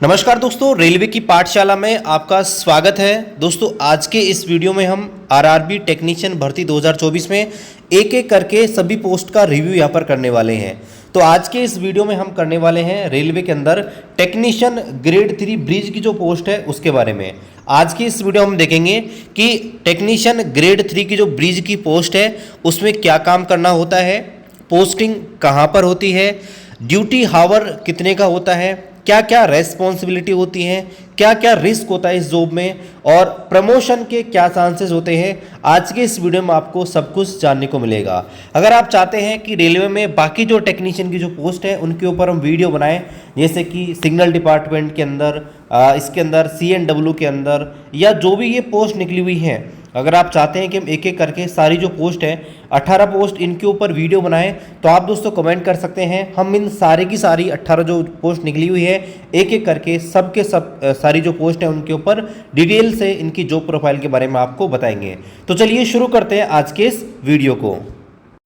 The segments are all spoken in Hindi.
नमस्कार दोस्तों, रेलवे की पाठशाला में आपका स्वागत है। दोस्तों आज के इस वीडियो में हम आरआरबी टेक्नीशियन भर्ती 2024 में एक एक करके सभी पोस्ट का रिव्यू यहाँ पर करने वाले हैं। तो आज के इस वीडियो में हम करने वाले हैं रेलवे के अंदर टेक्नीशियन ग्रेड 3 ब्रिज की जो पोस्ट है उसके बारे में। आज की इस वीडियो में हम देखेंगे कि टेक्नीशियन ग्रेड 3 की जो ब्रिज की पोस्ट है उसमें क्या काम करना होता है, पोस्टिंग कहाँ पर होती है, ड्यूटी हावर कितने का होता है, क्या क्या रेस्पॉन्सिबिलिटी होती हैं, क्या क्या रिस्क होता है इस जॉब में और प्रमोशन के क्या चांसेस होते हैं। आज के इस वीडियो में आपको सब कुछ जानने को मिलेगा। अगर आप चाहते हैं कि रेलवे में बाकी जो टेक्नीशियन की जो पोस्ट है उनके ऊपर हम वीडियो बनाएं, जैसे कि सिग्नल डिपार्टमेंट के अंदर, इसके अंदर CNW के अंदर, या जो भी ये पोस्ट निकली हुई हैं, अगर आप चाहते हैं कि हम एक एक करके सारी जो पोस्ट है 18 पोस्ट इनके ऊपर वीडियो बनाएं, तो आप दोस्तों कमेंट कर सकते हैं। हम इन सारी की सारी 18 जो पोस्ट निकली हुई है एक एक करके सब सारी जो पोस्ट है उनके ऊपर डिटेल से इनकी जॉब प्रोफाइल के बारे में आपको बताएंगे। तो चलिए शुरू करते हैं आज के इस वीडियो को।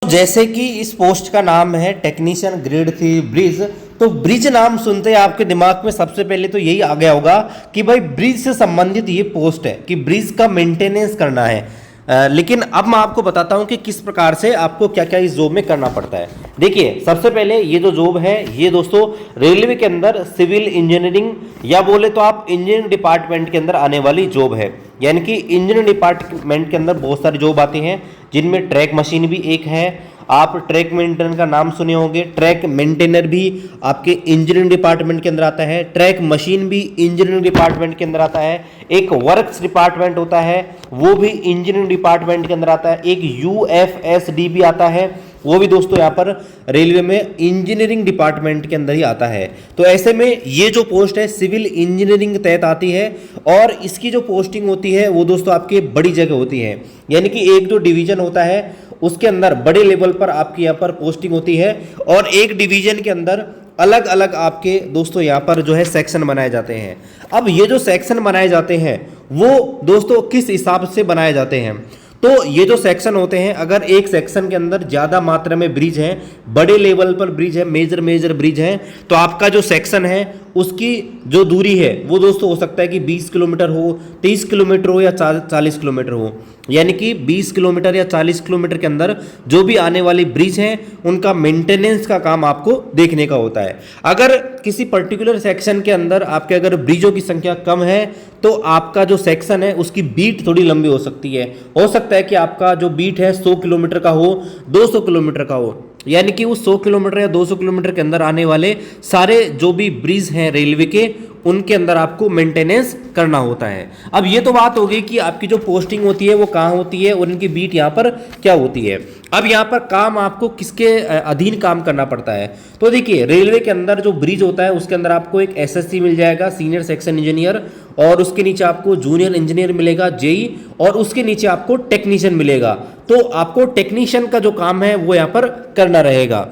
जैसे कि इस पोस्ट का नाम है टेक्नीशियन ग्रेड 3 ब्रिज, तो ब्रिज नाम सुनते हैं आपके दिमाग में सबसे पहले तो यही आ गया होगा कि भाई ब्रिज से संबंधित ये पोस्ट है कि ब्रिज का मेंटेनेंस करना है। लेकिन अब मैं आपको बताता हूं कि किस प्रकार से आपको क्या क्या इस जॉब में करना पड़ता है। देखिए, सबसे पहले ये जो जॉब है ये दोस्तों रेलवे के अंदर सिविल इंजीनियरिंग या बोले तो आप इंजीनियरिंग डिपार्टमेंट के अंदर आने वाली जॉब है। यानी कि इंजीनियरिंग डिपार्टमेंट के अंदर बहुत सारी जॉब आती हैं, जिनमें ट्रैक मशीन भी एक है। आप ट्रैक मेंटेनर का नाम सुने होंगे, ट्रैक मेंटेनर भी आपके इंजीनियरिंग डिपार्टमेंट के अंदर आता है, ट्रैक मशीन भी इंजीनियरिंग डिपार्टमेंट के अंदर आता है, एक वर्क्स डिपार्टमेंट होता है वो भी इंजीनियरिंग डिपार्टमेंट के अंदर आता है, एक UFSD भी आता है, वो भी दोस्तों यहाँ पर रेलवे में इंजीनियरिंग डिपार्टमेंट के अंदर ही आता है। तो ऐसे में ये जो पोस्ट है सिविल इंजीनियरिंग के तहत आती है और इसकी जो पोस्टिंग होती है वो दोस्तों आपके बड़ी जगह होती है। यानी कि एक जो डिवीजन होता है उसके अंदर बड़े लेवल पर आपकी यहाँ पर पोस्टिंग होती है और एक डिवीजन के अंदर अलग अलग आपके दोस्तों यहाँ पर जो है सेक्शन बनाए जाते हैं। अब ये जो सेक्शन बनाए जाते हैं वो दोस्तों किस हिसाब से बनाए जाते हैं, तो ये जो सेक्शन होते हैं, अगर एक सेक्शन के अंदर ज़्यादा मात्रा में ब्रिज है, बड़े लेवल पर ब्रिज है, मेजर ब्रिज है, तो आपका जो सेक्शन है उसकी जो दूरी है वो दोस्तों हो सकता है कि 20 किलोमीटर हो, 30 किलोमीटर हो या 40 किलोमीटर हो। यानी कि 20 किलोमीटर या 40 किलोमीटर के अंदर जो भी आने वाली ब्रिज हैं उनका मेंटेनेंस का काम आपको देखने का होता है। अगर किसी पर्टिकुलर सेक्शन के अंदर आपके अगर ब्रिजों की संख्या कम है तो आपका जो सेक्शन है उसकी बीट थोड़ी लंबी हो सकती है। हो सकता है कि आपका जो बीट है 100 किलोमीटर का हो, 200 किलोमीटर का हो। यानी कि उस 100 किलोमीटर या 200 किलोमीटर के अंदर आने वाले सारे जो भी ब्रिज हैं रेलवे के उनके अंदर आपको मेंटेनेंस करना होता है। अब ये तो बात हो गई कि आपकी जो पोस्टिंग होती है वो कहाँ होती है और उनकी बीट यहाँ पर क्या होती है। अब यहाँ पर काम आपको किसके अधीन काम करना पड़ता है, तो देखिए रेलवे के अंदर जो ब्रिज होता है उसके अंदर आपको एक SSC मिल जाएगा, सीनियर सेक्शन इंजीनियर, और उसके नीचे आपको जूनियर इंजीनियर मिलेगा JE, और उसके नीचे आपको टेक्नीशियन मिलेगा। तो आपको टेक्नीशियन का जो काम है वो यहाँ पर करना रहेगा।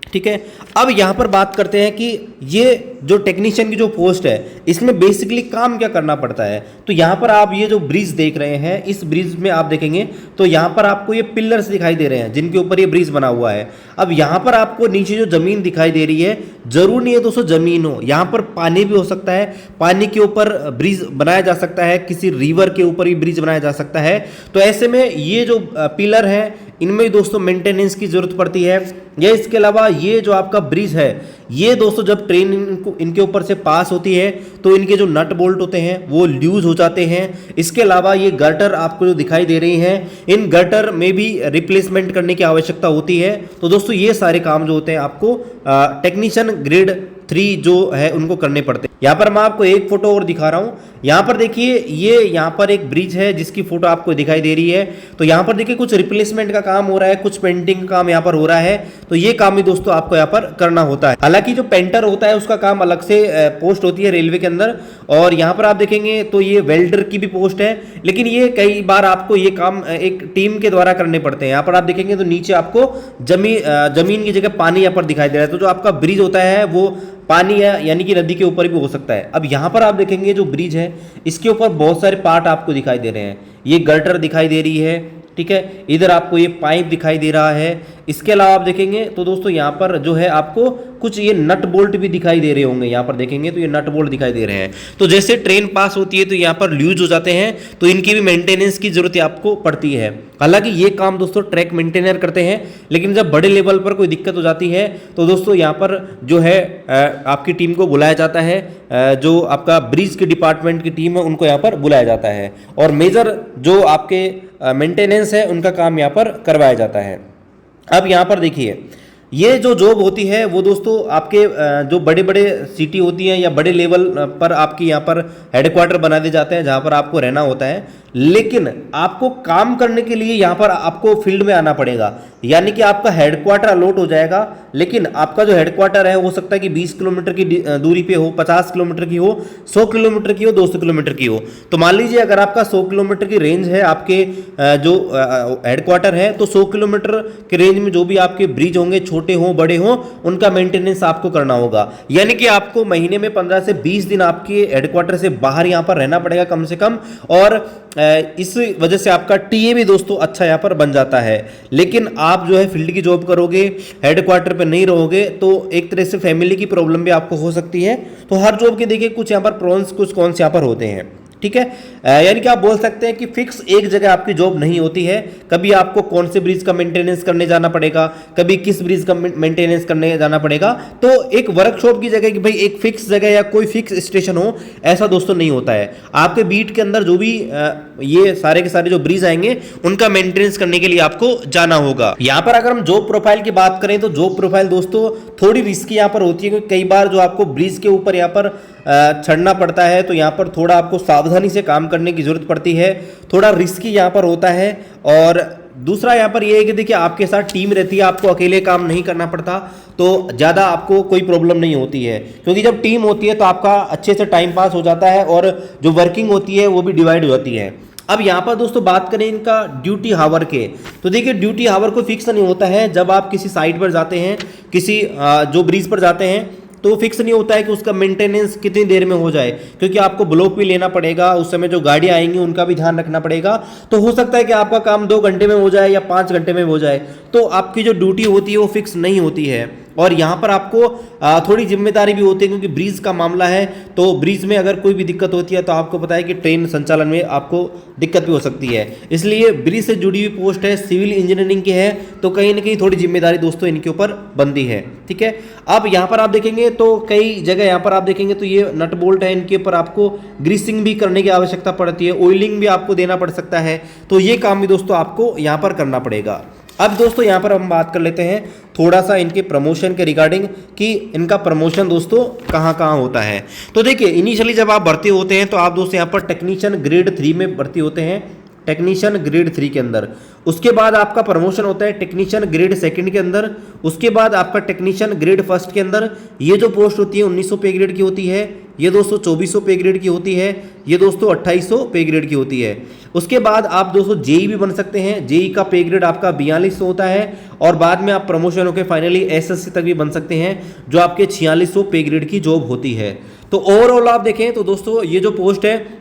ठीक है, अब यहाँ पर बात करते हैं कि ये जो टेक्नीशियन की जो पोस्ट है इसमें बेसिकली काम क्या करना पड़ता है। तो यहाँ पर आप ये जो ब्रिज देख रहे हैं, इस ब्रिज में आप देखेंगे तो यहाँ पर आपको ये पिलर्स दिखाई दे रहे हैं जिनके ऊपर ये ब्रिज बना हुआ है। अब यहाँ पर आपको नीचे जो जमीन दिखाई दे रही है, जरूर नहीं है दोस्तों जमीन हो, यहाँ पर पानी भी हो सकता है, पानी के ऊपर ब्रिज बनाया जा सकता है, किसी रिवर के ऊपर भी ब्रिज बनाया जा सकता है। तो ऐसे में ये जो पिलर है इनमें दोस्तों मेंटेनेंस की जरूरत पड़ती है। या इसके अलावा ये जो आपका ब्रिज है ये दोस्तों जब ट्रेन इनके ऊपर से पास होती है तो इनके जो नट बोल्ट होते हैं वो लूज हो जाते हैं। इसके अलावा ये गर्टर आपको जो दिखाई दे रही हैं, इन गर्टर में भी रिप्लेसमेंट करने की आवश्यकता होती है। तो दोस्तों ये सारे काम जो होते हैं आपको टेक्नीशियन ग्रेड 3 जो है उनको करने पड़ते हैं। यहाँ पर मैं आपको एक फोटो और दिखा रहा हूँ। यहाँ पर देखिए ये यहाँ पर एक ब्रिज है जिसकी फोटो आपको दिखाई दे रही है। तो यहाँ पर देखिए कुछ रिप्लेसमेंट का काम हो रहा है, कुछ पेंटिंग का काम यहाँ पर हो रहा है। तो ये काम भी दोस्तों आपको यहाँ पर करना होता है। हालांकि जो पेंटर होता है उसका काम अलग से पोस्ट होती है रेलवे के अंदर, और यहाँ पर आप देखेंगे तो ये वेल्डर की भी पोस्ट है, लेकिन ये कई बार आपको ये काम एक टीम के द्वारा करने पड़ते हैं। यहाँ पर आप देखेंगे तो नीचे आपको जमीन की जगह पानी यहाँ पर दिखाई दे रहा है। तो जो आपका ब्रिज होता है वो पानी है, यानी कि नदी के ऊपर भी हो सकता है। अब यहाँ पर आप देखेंगे जो ब्रिज है इसके ऊपर बहुत सारे पार्ट आपको दिखाई दे रहे हैं। ये गर्टर दिखाई दे रही है, ठीक है, इधर आपको ये पाइप दिखाई दे रहा है, इसके अलावा आप देखेंगे तो दोस्तों यहाँ पर जो है आपको कुछ ये नट बोल्ट भी दिखाई दे रहे होंगे, यहाँ पर देखेंगे तो ये नट बोल्ट दिखाई दे रहे हैं। तो जैसे ट्रेन पास होती है तो यहाँ पर लूज हो जाते हैं, तो इनकी भी मेंटेनेंस की जरूरत आपको पड़ती है। हालांकि ये काम दोस्तों ट्रैक मेंटेनर करते हैं, लेकिन जब बड़े लेवल पर कोई दिक्कत हो जाती है तो दोस्तों यहाँ पर जो है आपकी टीम को बुलाया जाता है, जो आपका ब्रिज के डिपार्टमेंट की टीम है उनको यहाँ पर बुलाया जाता है, और मेजर जो आपके मेंटेनेंस है उनका काम यहाँ पर करवाया जाता है। अब यहाँ पर देखिए ये जो जॉब होती है वो दोस्तों आपके जो बड़े बड़े सिटी होती हैं या बड़े लेवल पर आपकी यहाँ पर हेडक्वार्टर बना दिए जाते हैं जहाँ पर आपको रहना होता है, लेकिन आपको काम करने के लिए यहाँ पर आपको फील्ड में आना पड़ेगा। यानी कि आपका हेडक्वार्टर अलॉट हो जाएगा, लेकिन आपका जो हेडक्वार्टर है हो सकता है कि 20 किलोमीटर की दूरी पे हो, 50 किलोमीटर की हो, 100 किलोमीटर की हो, 200 किलोमीटर की हो। तो मान लीजिए अगर आपका 100 किलोमीटर की रेंज है आपके जो हेडक्वार्टर है, तो 100 किलोमीटर के रेंज में जो भी आपके ब्रिज होंगे, छोटे हों बड़े हों, उनका मेंटेनेंस आपको करना होगा। यानी कि आपको महीने में 15 से 20 दिन आपके हेडक्वार्टर से बाहर यहाँ पर रहना पड़ेगा कम से कम, और इस वजह से आपका टीए भी दोस्तों अच्छा यहाँ पर बन जाता है। लेकिन आप जो है फील्ड की जॉब करोगे, हेडक्वार्टर पे नहीं रहोगे, तो एक तरह से फैमिली की प्रॉब्लम भी आपको हो सकती है। तो हर जॉब के देखिए कुछ यहाँ पर प्रॉन्स कुछ कॉन्स यहाँ पर होते हैं, ठीक है। यानी कि आप बोल सकते हैं कि फिक्स एक जगह आपकी जॉब नहीं होती है। कभी आपको कौन से ब्रिज का मेंटेनेंस करने जाना पड़ेगा, कभी किस ब्रिज का मेंटेनेंस करने जाना पड़ेगा। तो एक वर्कशॉप की जगह कि भाई एक फिक्स जगह या कोई फिक्स स्टेशन हो, ऐसा दोस्तों नहीं होता है। आपके बीट के अंदर जो भी ये सारे के सारे जो ब्रिज आएंगे उनका मेंटेनेंस करने के लिए आपको जाना होगा। यहाँ पर अगर हम जॉब प्रोफाइल की बात करें तो जॉब प्रोफाइल दोस्तों थोड़ी रिस्की यहाँ पर होती है, क्योंकि कई बार जो आपको ब्रिज के ऊपर यहाँ पर चढ़ना पड़ता है, तो यहाँ पर थोड़ा आपको सावधानी से काम करने की जरूरत पड़ती है, थोड़ा रिस्की यहाँ पर होता है। और दूसरा यहाँ पर ये है कि देखिए आपके साथ टीम रहती है, आपको अकेले काम नहीं करना पड़ता, तो ज़्यादा आपको कोई प्रॉब्लम नहीं होती है, क्योंकि जब टीम होती है तो आपका अच्छे से टाइम पास हो जाता है और जो वर्किंग होती है वो भी डिवाइड हो जाती है। अब यहाँ पर दोस्तों बात करें इनका ड्यूटी हावर के, तो देखिए ड्यूटी हावर कोई फिक्स नहीं होता है। जब आप किसी साइट पर जाते हैं, किसी जो ब्रिज पर जाते हैं, तो फिक्स नहीं होता है कि उसका मेंटेनेंस कितनी देर में हो जाए, क्योंकि आपको ब्लॉक भी लेना पड़ेगा, उस समय जो गाड़ियाँ आएंगी उनका भी ध्यान रखना पड़ेगा। तो हो सकता है कि आपका काम 2 घंटे में हो जाए या 5 घंटे में हो जाए, तो आपकी जो ड्यूटी होती है वो फिक्स नहीं होती है। और यहाँ पर आपको थोड़ी जिम्मेदारी भी होती है, क्योंकि ब्रिज का मामला है, तो ब्रिज में अगर कोई भी दिक्कत होती है तो आपको पता है कि ट्रेन संचालन में आपको दिक्कत भी हो सकती है। इसलिए ब्रिज से जुड़ी हुई पोस्ट है, सिविल इंजीनियरिंग की है, तो कहीं ना कहीं थोड़ी जिम्मेदारी दोस्तों इनके ऊपर बनती है, ठीक है। अब यहाँ पर आप देखेंगे तो कई जगह यहाँ पर आप देखेंगे तो ये नट बोल्ट है, इनके ऊपर आपको ग्रीसिंग भी करने की आवश्यकता पड़ती है, ऑयलिंग भी आपको देना पड़ सकता है। तो ये काम भी दोस्तों आपको यहाँ पर करना पड़ेगा। अब दोस्तों यहाँ पर हम बात कर लेते हैं थोड़ा सा इनके प्रमोशन के रिगार्डिंग कि इनका प्रमोशन दोस्तों कहाँ कहाँ होता है। तो देखिए इनिशियली जब आप भर्ती होते हैं तो आप दोस्तों यहाँ पर टेक्नीशियन ग्रेड 3 में भर्ती होते हैं, टेक्नीशियन ग्रेड 3 के अंदर। उसके बाद आपका प्रमोशन होता है टेक्नीशियन ग्रेड 2 के अंदर। उसके बाद आपका टेक्नीशियन ग्रेड 1 के अंदर। ये जो पोस्ट होती है 1900 पे ग्रेड की होती है, ये दोस्तों 2400 पे ग्रेड की होती है, ये दोस्तों 2800 पे ग्रेड की होती है। उसके बाद आप दोस्तों जेई भी बन सकते हैं, जेई का पे ग्रेड आपका 4200 होता है, और बाद में आप प्रमोशन होकर फाइनली एसएससी तक भी बन सकते हैं, जो आपके 4600 पे ग्रेड की जॉब होती है। तो ओवरऑल आप देखें तो दोस्तों ये जो पोस्ट है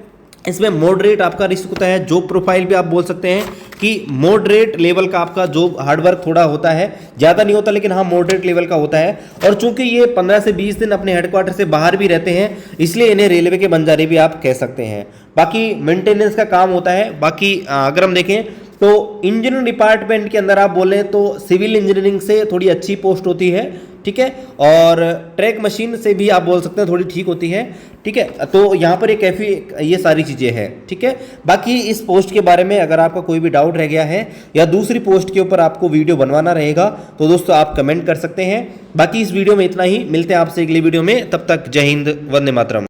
इसमें मॉडरेट आपका रिस्क होता है। जॉब प्रोफाइल भी आप बोल सकते हैं कि मॉडरेट लेवल का आपका जॉब हार्डवर्क थोड़ा होता है, ज़्यादा नहीं होता लेकिन हाँ मॉडरेट लेवल का होता है। और चूंकि ये 15 से 20 दिन अपने हेडक्वार्टर से बाहर भी रहते हैं, इसलिए इन्हें रेलवे के बंजारे भी आप कह सकते हैं। बाकी मेंटेनेंस का काम होता है। बाकी अगर हम देखें तो इंजीनियरिंग डिपार्टमेंट के अंदर आप बोलें तो सिविल इंजीनियरिंग से थोड़ी अच्छी पोस्ट होती है, ठीक है, और ट्रैक मशीन से भी आप बोल सकते हैं थोड़ी ठीक होती है, ठीक है। तो यहाँ पर एक काफ़ी ये सारी चीज़ें हैं, ठीक है। बाकी इस पोस्ट के बारे में अगर आपका कोई भी डाउट रह गया है या दूसरी पोस्ट के ऊपर आपको वीडियो बनवाना रहेगा तो दोस्तों आप कमेंट कर सकते हैं। बाकी इस वीडियो में इतना ही, मिलते हैं आपसे अगली वीडियो में, तब तक जय हिंद, वंदे मातरम।